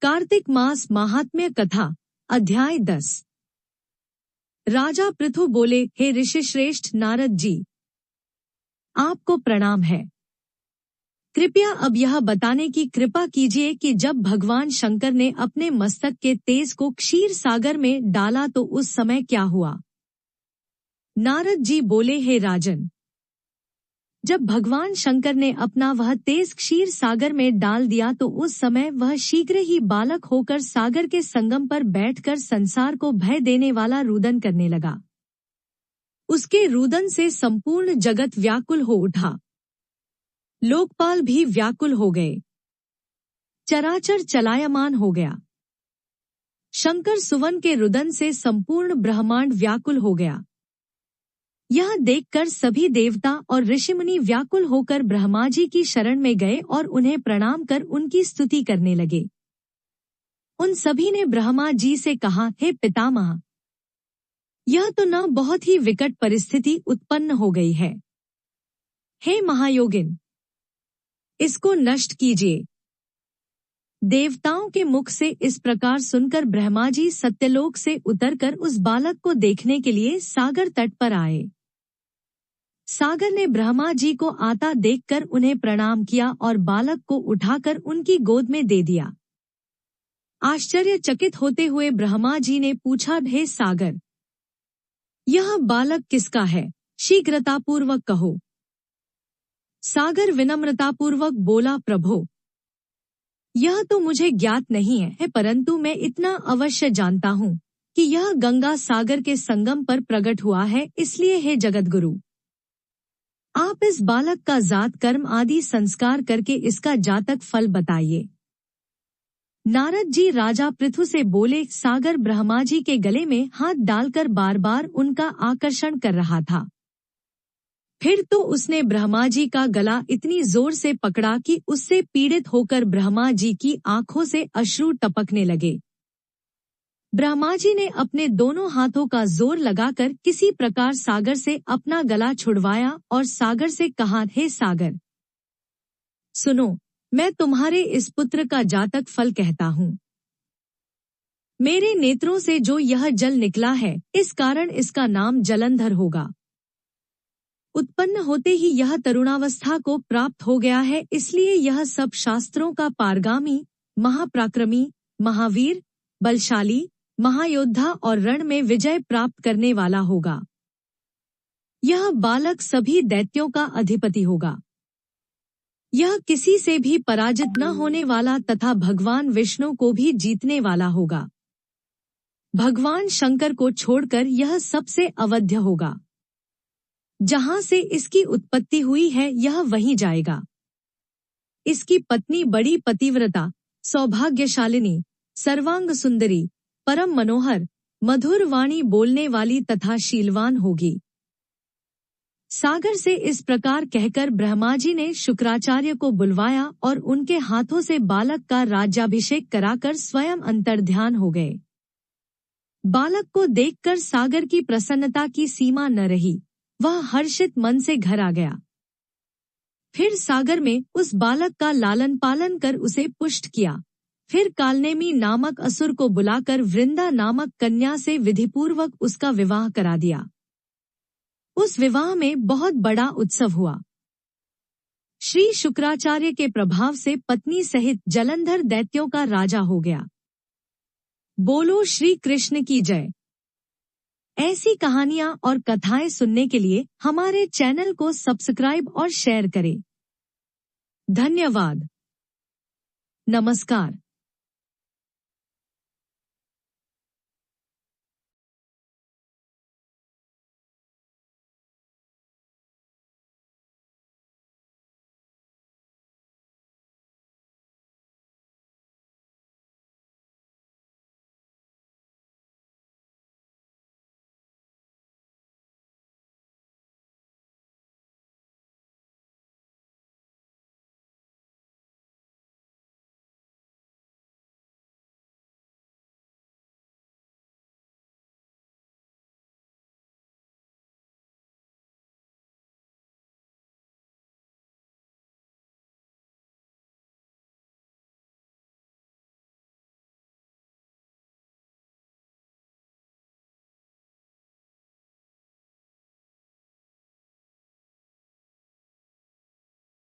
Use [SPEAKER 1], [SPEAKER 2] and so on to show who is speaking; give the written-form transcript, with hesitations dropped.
[SPEAKER 1] कार्तिक मास महात्म्य कथा अध्याय 10। राजा पृथु बोले, हे ऋषिश्रेष्ठ नारद जी, आपको प्रणाम है। कृपया अब यह बताने की कृपा कीजिए कि जब भगवान शंकर ने अपने मस्तक के तेज को क्षीर सागर में डाला तो उस समय क्या हुआ। नारद जी बोले, हे राजन, जब भगवान शंकर ने अपना वह तेज क्षीर सागर में डाल दिया तो उस समय वह शीघ्र ही बालक होकर सागर के संगम पर बैठकर संसार को भय देने वाला रुदन करने लगा। उसके रुदन से संपूर्ण जगत व्याकुल हो उठा, लोकपाल भी व्याकुल हो गए, चराचर चलायमान हो गया। शंकर सुवन के रुदन से संपूर्ण ब्रह्मांड व्याकुल हो गया। यह देखकर सभी देवता और ऋषिमुनि व्याकुल होकर ब्रह्मा जी की शरण में गए और उन्हें प्रणाम कर उनकी स्तुति करने लगे। उन सभी ने ब्रह्मा जी से कहा, हे पितामह, यह तो न बहुत ही विकट परिस्थिति उत्पन्न हो गई है। हे महायोगिन, इसको नष्ट कीजिए। देवताओं के मुख से इस प्रकार सुनकर ब्रह्मा जी सत्यलोक से उतरकर उस बालक को देखने के लिए सागर तट पर आए। सागर ने ब्रह्मा जी को आता देखकर उन्हें प्रणाम किया और बालक को उठाकर उनकी गोद में दे दिया। आश्चर्यचकित होते हुए ब्रह्मा जी ने पूछा, हे सागर, यह बालक किसका है? शीघ्रतापूर्वक कहो। सागर विनम्रतापूर्वक बोला, प्रभो, यह तो मुझे ज्ञात नहीं है, परंतु मैं इतना अवश्य जानता हूँ कि यह गंगा सागर के संगम पर प्रकट हुआ है, इसलिए हे जगतगुरु, आप इस बालक का जात कर्म आदि संस्कार करके इसका जातक फल बताइए। नारद जी राजा पृथु से बोले, सागर ब्रह्मा जी के गले में हाथ डालकर बार बार उनका आकर्षण कर रहा था। फिर तो उसने ब्रह्मा जी का गला इतनी जोर से पकड़ा कि उससे पीड़ित होकर ब्रह्मा जी की आंखों से अश्रु टपकने लगे। ब्रह्मा जी ने अपने दोनों हाथों का जोर लगाकर किसी प्रकार सागर से अपना गला छुड़वाया और सागर से कहा, हे सागर, सुनो, मैं तुम्हारे इस पुत्र का जातक फल कहता हूँ। मेरे नेत्रों से जो यह जल निकला है, इस कारण इसका नाम जलंधर होगा। उत्पन्न होते ही यह तरुणावस्था को प्राप्त हो गया है, इसलिए यह सब शास्त्रों का पारगामी, महापराक्रमी, महावीर, बलशाली, महायोद्धा और रण में विजय प्राप्त करने वाला होगा। यह बालक सभी दैत्यों का अधिपति होगा। यह किसी से भी पराजित न होने वाला तथा भगवान विष्णु को भी जीतने वाला होगा। भगवान शंकर को छोड़कर यह सबसे अवध्य होगा। जहां से इसकी उत्पत्ति हुई है, यह वहीं जाएगा। इसकी पत्नी बड़ी पतिव्रता, सौभाग्यशालिनी, सर्वांग सुंदरी, परम मनोहर, मधुर वाणी बोलने वाली तथा शीलवान होगी। सागर से इस प्रकार कहकर ब्रह्मा जी ने शुक्राचार्य को बुलवाया और उनके हाथों से बालक का राज्याभिषेक कराकर स्वयं अंतर्ध्यान हो गए। बालक को देखकर सागर की प्रसन्नता की सीमा न रही, वह हर्षित मन से घर आ गया। फिर सागर में उस बालक का लालन पालन कर उसे पुष्ट किया। फिर कालनेमी नामक असुर को बुलाकर वृंदा नामक कन्या से विधिपूर्वक उसका विवाह करा दिया। उस विवाह में बहुत बड़ा उत्सव हुआ। श्री शुक्राचार्य के प्रभाव से पत्नी सहित जलंधर दैत्यों का राजा हो गया। बोलो श्री कृष्ण की जय। ऐसी कहानियां और कथाएं सुनने के लिए हमारे चैनल को सब्सक्राइब और शेयर करें। धन्यवाद। नमस्कार।